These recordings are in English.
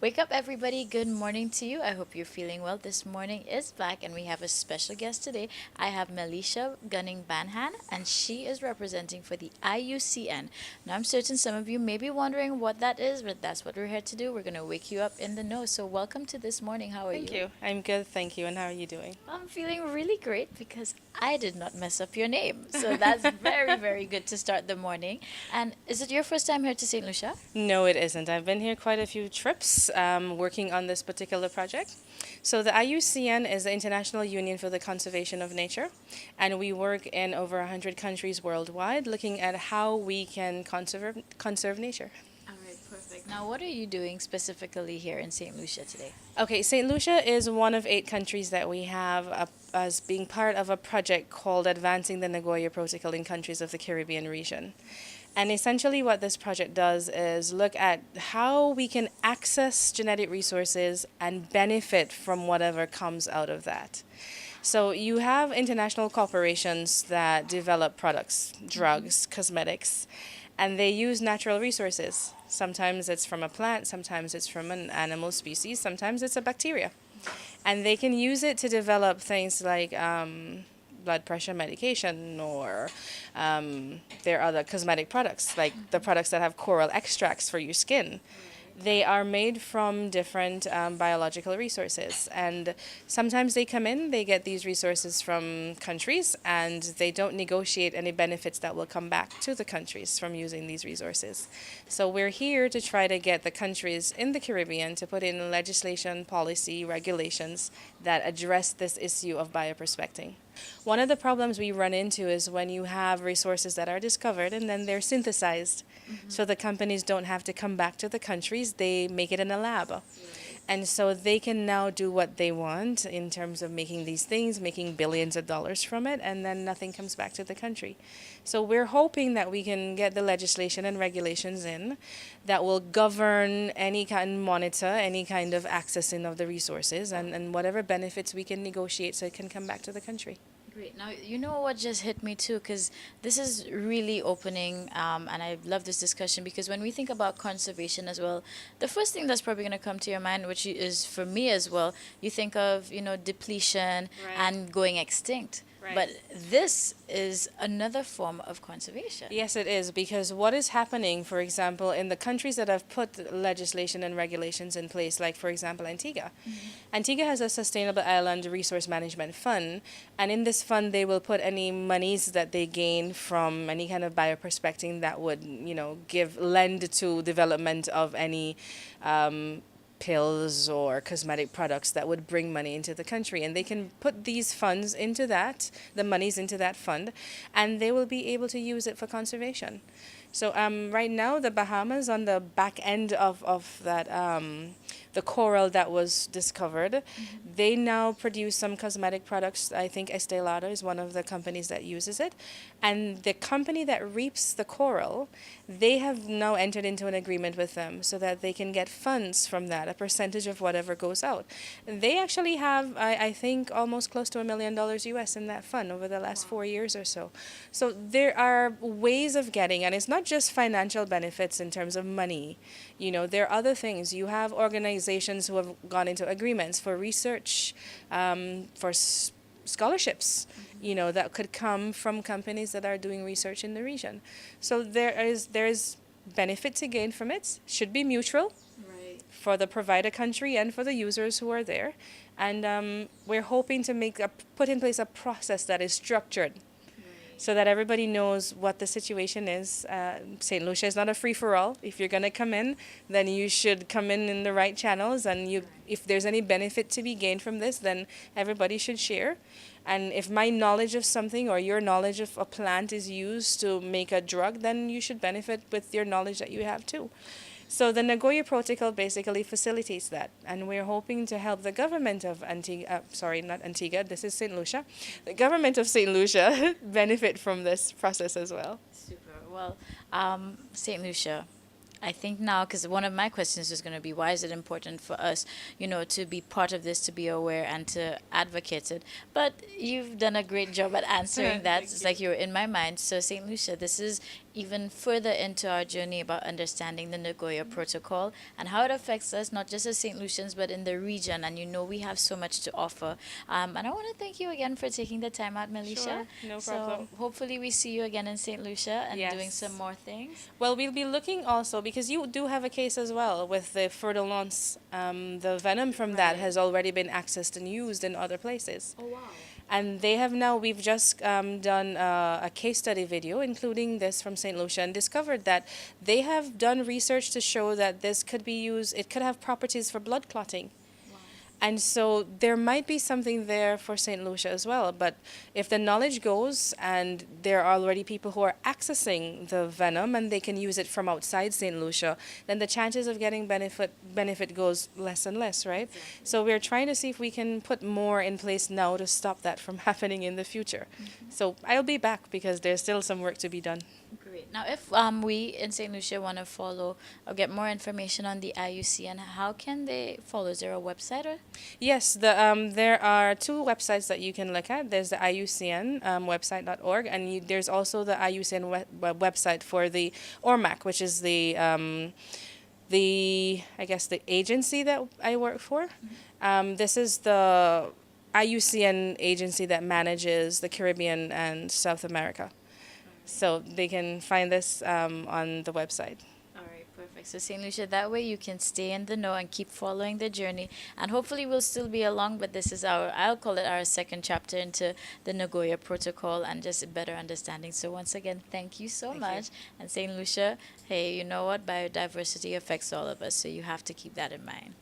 Wake up, everybody. Good morning to you. I hope you're feeling well. This morning is back, and we have a special guest today. I have Melisha Gunning Banhan, and she is representing for the IUCN. Now, I'm certain some of you may be wondering what that is, but that's what we're here to do. We're going to wake you up in the know. So, welcome to this morning. How are Thank you? you. I'm good, thank you. And how are you doing? I'm feeling really great because I did not mess up your name. So, that's very, very good to start the morning. And is it your first time here to St. Lucia? No, it isn't. I've been here quite a few trips working on this particular project. So, the IUCN is the International Union for the Conservation of Nature, and we work in over 100 countries worldwide looking at how we can conserve nature. All right, perfect. Now, what are you doing specifically here in St. Lucia today? Okay, St. Lucia is one of 8 countries that we have as being part of a project called Advancing the Nagoya Protocol in Countries of the Caribbean Region. And essentially, what this project does is look at how we can access genetic resources and benefit from whatever comes out of that. So, you have international corporations that develop products, drugs, cosmetics, and they use natural resources. Sometimes it's from a plant, sometimes it's from an animal species, sometimes it's a bacteria. And they can use it to develop things like blood pressure medication or there are other cosmetic products, like the products that have coral extracts for your skin. They are made from different biological resources, and sometimes they come in, they get these resources from countries, and they don't negotiate any benefits that will come back to the countries from using these resources. So we're here to try to get the countries in the Caribbean to put in legislation, policy, regulations that address this issue of bioprospecting. One of the problems we run into is when you have resources that are discovered and then they're synthesized. So the companies don't have to come back to the countries, they make it in a lab. And so they can now do what they want in terms of making these things, making billions of dollars from it, and then nothing comes back to the country. So we're hoping that we can get the legislation and regulations in that will govern any kind, monitor any kind of accessing of the resources and whatever benefits we can negotiate so it can come back to the country. Great. Now, you know what just hit me too, because this is really opening, and I love this discussion because when we think about conservation as well, the first thing that's probably going to come to your mind, which is for me as well, you think of, depletion Right. and going extinct. Right. But this is another form of conservation. Yes, it is, because what is happening, for example, in the countries that have put legislation and regulations in place, like, for example, Antigua. Antigua has a Sustainable Island Resource Management Fund, and in this fund, they will put any monies that they gain from any kind of bioprospecting that would, lend to development of any pills or cosmetic products that would bring money into the country. And they can put these funds into that, the monies into that fund, and they will be able to use it for conservation. So right now, the Bahamas, on the back end of that, the coral that was discovered, they now produce some cosmetic products. I think Estee Lauder is one of the companies that uses it. And the company that reaps the coral, they have now entered into an agreement with them so that they can get funds from that, a percentage of whatever goes out. They actually have, I think, almost close to $1 million US in that fund over the last 4 years or so. So there are ways of getting, and it's not just financial benefits in terms of money. There are other things. You have organizations who have gone into agreements for research, for scholarships, that could come from companies that are doing research in the region. So there's benefit to gain from it. Should be mutual Right. for the provider country and for the users who are there. And we're hoping to put in place a process that is structured so that everybody knows what the situation is. St. Lucia is not a free-for-all. If you're going to come in, then you should come in the right channels. And if there's any benefit to be gained from this, then everybody should share. And if my knowledge of something or your knowledge of a plant is used to make a drug, then you should benefit with your knowledge that you have too. So the Nagoya Protocol basically facilitates that, and we're hoping to help the government of Antigua, sorry, not Antigua, this is St. Lucia, the government of St. Lucia benefit from this process as well. Super. Well, St. Lucia, I think now, because one of my questions is going to be, why is it important for us, to be part of this, to be aware and to advocate it? But you've done a great job at answering that. Thank It's you. like you were in my mind. So, St. Lucia, this is even further into our journey about understanding the Nagoya Protocol and how it affects us, not just as St. Lucians, but in the region. And you know, we have so much to offer. And I want to thank you again for taking the time out, Melisha. Sure, no So problem. hopefully we see you again in St. Lucia and doing Yes. some more things. Well, we'll be looking also because you do have a case as well with the Ferdinand. The venom from that Right. has already been accessed and used in other places. Oh, wow. And they have now, we've just done a case study video, including this from St. Lucia, and discovered that they have done research to show that this could be used, it could have properties for blood clotting. And so there might be something there for St. Lucia as well. But if the knowledge goes and there are already people who are accessing the venom and they can use it from outside St. Lucia, then the chances of getting benefit goes less and less, right? So we're trying to see if we can put more in place now to stop that from happening in the future. So I'll be back because there's still some work to be done. Great. Now, if we in St. Lucia want to follow or get more information on the IUCN, how can they follow? Is there a website or? Yes, there are two websites that you can look at. There's the IUCN website.org, and there's also the IUCN website for the ORMAC, which is the I guess the agency that I work for. This is the IUCN agency that manages the Caribbean and South America. So they can find this on the website. All right, perfect. So St. Lucia, that way you can stay in the know and keep following the journey. And hopefully we'll still be along, but this is I'll call it our second chapter into the Nagoya Protocol and just a better understanding. So once again, thank you so much. And St. Lucia, hey, you know what? Biodiversity affects all of us, so you have to keep that in mind.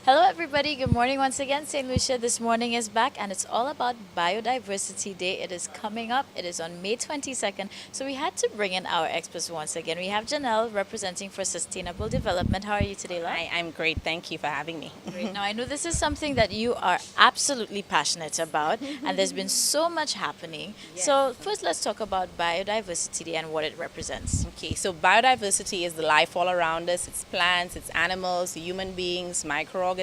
Hello, everybody. Good morning once again. St. Lucia this morning is back, and it's all about Biodiversity Day. It is coming up. It is on May 22nd. So we had to bring in our experts once again. We have Janelle representing for Sustainable Development. How are you today, love? Hi, I'm great. Thank you for having me. Great. Now, I know this is something that you are absolutely passionate about, and there's been so much happening. So first, let's talk about Biodiversity Day and what it represents. Okay, so biodiversity is the life all around us. It's plants, it's animals, human beings, microorganisms,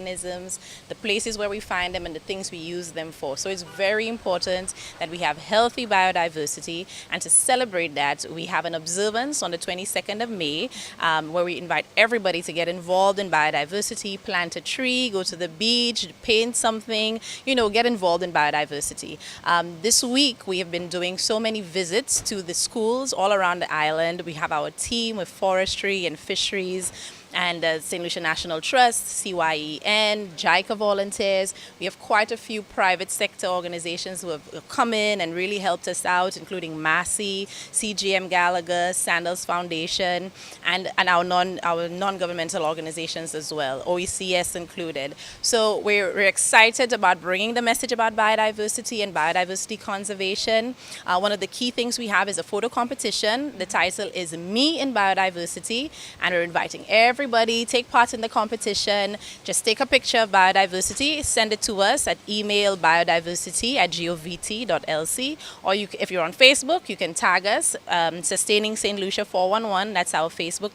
the places where we find them and the things we use them for. So it's very important that we have healthy biodiversity, and to celebrate that, we have an observance on the 22nd of May where we invite everybody to get involved in biodiversity, plant a tree, go to the beach, paint something, get involved in biodiversity. This week we have been doing so many visits to the schools all around the island. We have our team with forestry and fisheries and St. Lucia National Trust, CYEN, JICA volunteers. We have quite a few private sector organizations who have come in and really helped us out, including Massey, CGM Gallagher, Sandals Foundation, and our non-governmental organizations as well, OECS included. So we're excited about bringing the message about biodiversity and biodiversity conservation. One of the key things we have is a photo competition. The title is Me in Biodiversity, and we're inviting everybody take part in the competition. Just take a picture of biodiversity, send it to us at email biodiversity@govt.lc, or if you're on Facebook, you can tag us, Sustaining St. Lucia 411. That's our Facebook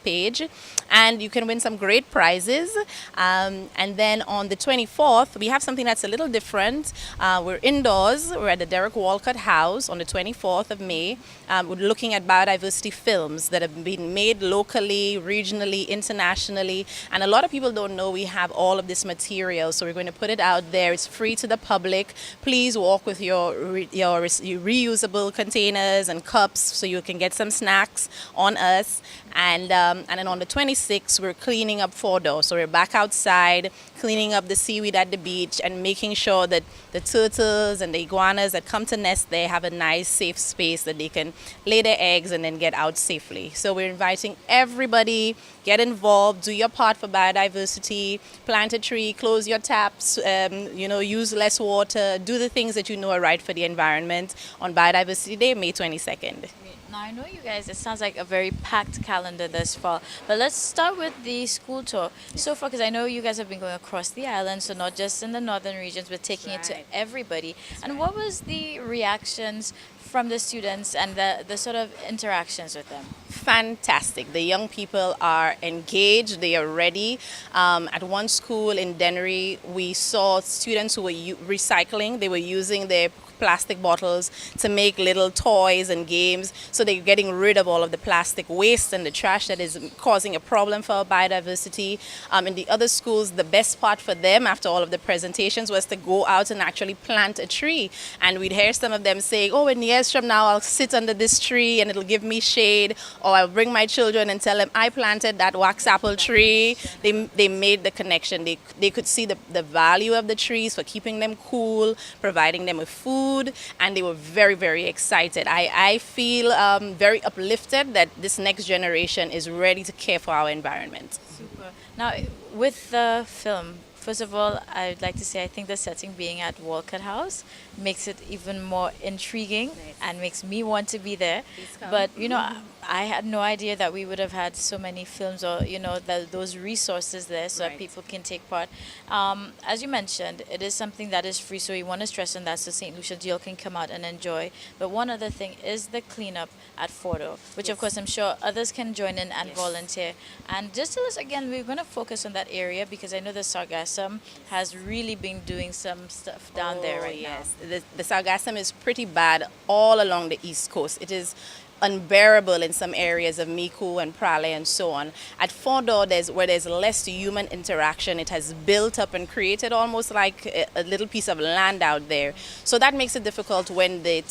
page, and you can win some great prizes. And then on the 24th, we have something that's a little different. We're indoors. We're at the Derek Walcott House on the 24th of May. We're looking at biodiversity films that have been made locally, regionally, internationally, and a lot of people don't know we have all of this material, so we're going to put it out there. It's free to the public. Please walk with your reusable containers and cups so you can get some snacks on us. And then on the 26th, we're cleaning up Fordo. So we're back outside, cleaning up the seaweed at the beach and making sure that the turtles and the iguanas that come to nest there have a nice, safe space that they can lay their eggs and then get out safely. So we're inviting everybody, get involved, do your part for biodiversity, plant a tree, close your taps, use less water, do the things that you know are right for the environment on Biodiversity Day, May 22nd. Now, I know you guys, it sounds like a very packed calendar this fall, but let's start with the school tour. So far, because I know you guys have been going across the island, so not just in the northern regions, but taking it to everybody. And what was the reactions from the students and the sort of interactions with them? Fantastic. The young people are engaged, they are ready. At one school in Dennery, we saw students who were recycling, they were using their plastic bottles to make little toys and games. So they're getting rid of all of the plastic waste and the trash that is causing a problem for our biodiversity. In the other schools, the best part for them after all of the presentations was to go out and actually plant a tree. And we'd hear some of them saying, oh, in years from now, I'll sit under this tree and it'll give me shade. Or I'll bring my children and tell them I planted that wax apple tree. They made the connection. They could see the value of the trees for keeping them cool, providing them with food, and they were very, very excited. I feel very uplifted that this next generation is ready to care for our environment. Super. Now, with the film, first of all, I'd like to say I think the setting being at Walcott House makes it even more intriguing and makes me want to be there. But, you know, I had no idea that we would have had so many films or, you know, those resources there so that people can take part. As you mentioned, it is something that is free, so we want to stress on that so St. Lucia's you all can come out and enjoy. But one other thing is the cleanup at Fordo, which of course I'm sure others can join in and volunteer. And just tell us again, we're going to focus on that area because I know the Sargassum has really been doing some stuff down there right now. The Sargassum is pretty bad all along the East Coast. It is unbearable in some areas of Micoud and Prale and so on. At Fordo, where there's less human interaction, it has built up and created almost like a little piece of land out there. So that makes it difficult when the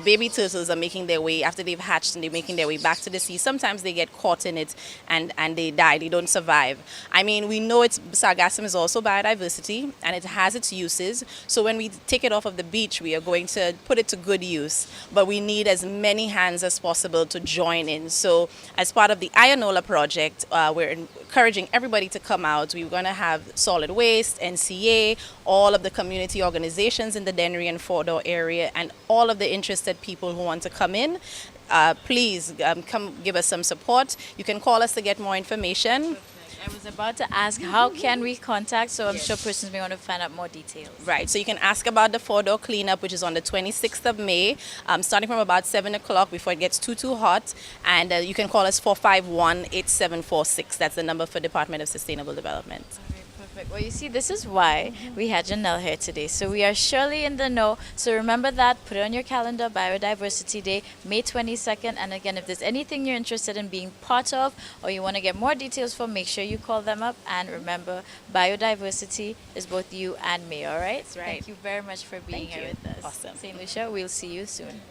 baby turtles are making their way, after they've hatched and they're making their way back to the sea. Sometimes they get caught in it and they die, they don't survive. I mean, we know Sargassum is also biodiversity and it has its uses. So when we take it off of the beach, we are going to put it to good use. But we need as many hands as possible to join in. So as part of the Ionola project, we're encouraging everybody to come out. We're going to have solid waste, NCA, all of the community organizations in the Dennery and Fordo area, and all of the interested people who want to come in. Please come give us some support. You can call us to get more information. I was about to ask, how can we contact? So I'm sure persons may want to find out more details. Right, so you can ask about the Fordo cleanup, which is on the 26th of May, starting from about 7 o'clock before it gets too hot. And you can call us 451-8746. That's the number for Department of Sustainable Development. Perfect. Well, you see, this is why we had Janelle here today. So we are surely in the know. So remember that. Put it on your calendar, Biodiversity Day, May 22nd. And again, if there's anything you're interested in being part of or you want to get more details for, make sure you call them up. And remember, biodiversity is both you and me, all right? That's right. Thank you very much for being here with us. Awesome. St. Lucia, we'll see you soon.